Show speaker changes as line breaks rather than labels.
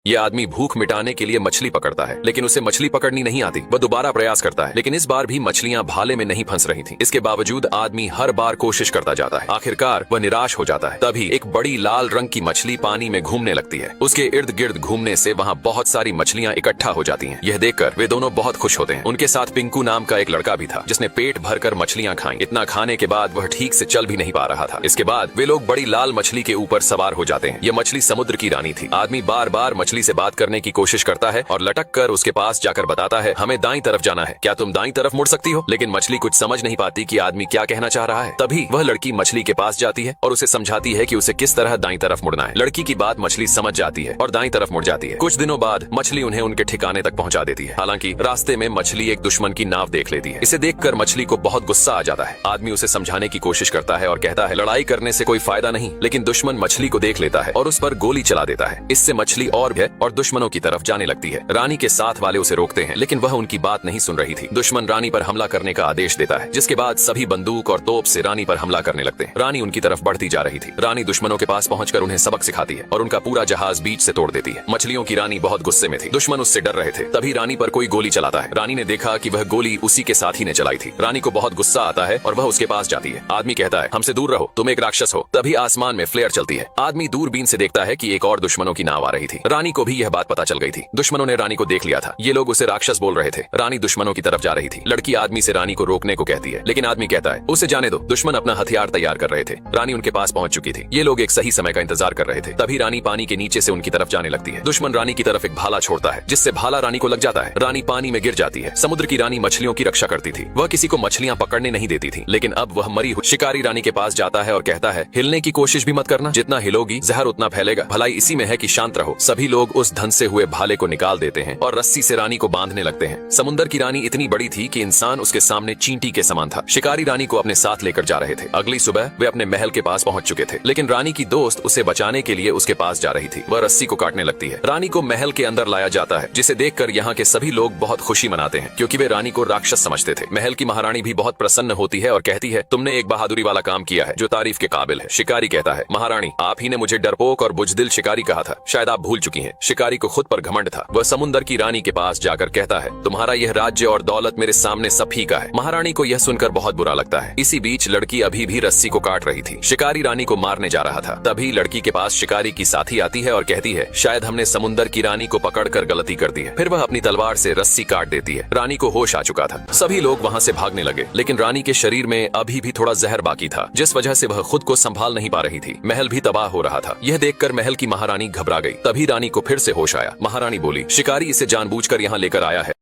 ये आदमी भूख मिटाने के लिए मछली पकड़ता है, लेकिन उसे मछली पकड़नी नहीं आती। वह दोबारा प्रयास करता है, लेकिन इस बार भी मछलियां भाले में नहीं फंस रही थीं। इसके बावजूद आदमी हर बार कोशिश करता जाता है। आखिरकार वह निराश हो जाता है। तभी एक बड़ी लाल रंग की मछली पानी में घूमने लगती है। उसके इर्द गिर्द घूमने से वहाँ बहुत सारी मछलियां इकट्ठा हो जाती हैं। यह देखकर वे दोनों बहुत खुश होते हैं। उनके साथ पिंकू नाम का एक लड़का भी था, जिसने पेट भरकर मछलियां खाई। इतना खाने के बाद वह ठीक से चल भी नहीं पा रहा था। इसके बाद वे लोग बड़ी लाल मछली के ऊपर सवार हो जाते हैं। यह मछली समुद्र की रानी थी। आदमी बार बार मछली से बात करने की कोशिश करता है और लटक कर उसके पास जाकर बताता है, हमें दाईं तरफ जाना है, क्या तुम दाईं तरफ मुड़ सकती हो? लेकिन मछली कुछ समझ नहीं पाती कि आदमी क्या कहना चाह रहा है। तभी वह लड़की मछली के पास जाती है और उसे समझाती है कि उसे किस तरह दाईं तरफ मुड़ना है। लड़की की बात मछली समझ जाती है और दाईं तरफ मुड़ जाती है। कुछ दिनों बाद मछली उन्हें उनके ठिकाने तक पहुंचा देती है। हालांकि रास्ते में मछली एक दुश्मन की नाव देख लेती है। इसे देखकर मछली को बहुत गुस्सा आ जाता है। आदमी उसे समझाने की कोशिश करता है और कहता है, लड़ाई करने से कोई फायदा नहीं। लेकिन दुश्मन मछली को देख लेता है और उस पर गोली चला देता है। इससे मछली और भी और दुश्मनों की तरफ जाने लगती है। रानी के साथ वाले उसे रोकते हैं, लेकिन वह उनकी बात नहीं सुन रही थी। दुश्मन रानी पर हमला करने का आदेश देता है, जिसके बाद सभी बंदूक और तोप से रानी पर हमला करने लगते हैं। रानी उनकी तरफ बढ़ती जा रही थी। रानी दुश्मनों के पास पहुंचकर उन्हें सबक सिखाती है और उनका पूरा जहाज बीच से तोड़ देती है। मछलियों की रानी बहुत गुस्से में थी। दुश्मन उससे डर रहे थे। तभी रानी पर कोई गोली चलाता है। रानी ने देखा कि वह गोली उसी के साथ ही ने चलाई थी। रानी को बहुत गुस्सा आता है और वह उसके पास जाती है। आदमी कहता है, हमसे दूर रहो, तुम एक राक्षस हो। तभी आसमान में फ्लेयर चलती है। आदमी दूरबीन से देखता है कि एक और दुश्मनों की नाव आ रही थी। रानी को भी यह बात पता चल गई थी। दुश्मनों ने रानी को देख लिया था। ये लोग उसे राक्षस बोल रहे थे। रानी दुश्मनों की तरफ जा रही थी। लड़की आदमी से रानी को रोकने को कहती है, लेकिन आदमी कहता है, उसे जाने दो, दुश्मन अपना हथियार तैयार कर रहे थे। रानी उनके पास पहुंच चुकी थी। ये लोग एक सही समय का इंतजार कर रहे थे। तभी रानी पानी के नीचे से उनकी तरफ जाने लगती है। दुश्मन रानी की तरफ एक भाला छोड़ता है, जिससे भाला रानी को लग जाता है। रानी पानी में गिर जाती है। समुद्र की रानी मछलियों की रक्षा करती थी। वह किसी को मछलियां पकड़ने नहीं देती थी। लेकिन अब वह मरी हुई शिकारी रानी के पास जाता है और कहता है, हिलने की कोशिश भी मत करना, जितना हिलोगी जहर उतना फैलेगा। भलाई इसी में है कि शांत रहो। सभी लोग उस धंसे हुए भाले को निकाल देते हैं और रस्सी से रानी को बांधने लगते हैं। समुद्र की रानी इतनी बड़ी थी कि इंसान उसके सामने चींटी के समान था। शिकारी रानी को अपने साथ लेकर जा रहे थे। अगली सुबह वे अपने महल के पास पहुंच चुके थे, लेकिन रानी की दोस्त उसे बचाने के लिए उसके पास जा रही थी। वह रस्सी को काटने लगती है। रानी को महल के अंदर लाया जाता है, जिसे देखकर यहाँ के सभी लोग बहुत खुशी मनाते हैं, क्योंकि वे रानी को राक्षस समझते थे। महल की महारानी भी बहुत प्रसन्न होती है और कहती है, तुमने एक बहादुरी वाला काम किया है जो तारीफ के काबिल है। शिकारी कहता है, महारानी, आप ही ने मुझे डरपोक और बुजदिल शिकारी कहा था, शायद आप भूल चुकी हैं। शिकारी को खुद पर घमंड था। वह समुद्र की रानी के पास जाकर कहता है, तुम्हारा यह राज्य और दौलत मेरे सामने सब फीका है। महारानी को यह सुनकर बहुत बुरा लगता है। इसी बीच लड़की अभी भी रस्सी को काट रही थी। शिकारी रानी को मारने जा रहा था। तभी लड़की के पास शिकारी की साथी आती है और कहती है, शायद हमने समुद्र की रानी को पकड़कर गलती कर दी है। फिर वह अपनी तलवार से रस्सी काट देती है। रानी को होश आ चुका था। सभी लोग वहाँ से भागने लगे, लेकिन रानी के शरीर में अभी भी थोड़ा जहर बाकी था, जिस वजह से वह खुद को संभाल नहीं पा रही थी। महल भी तबाह हो रहा था। यह देखकर महल की महारानी घबरा गई। तभी रानी को फिर से होश आया। महारानी बोली, शिकारी इसे जानबूझकर यहाँ लेकर आया है।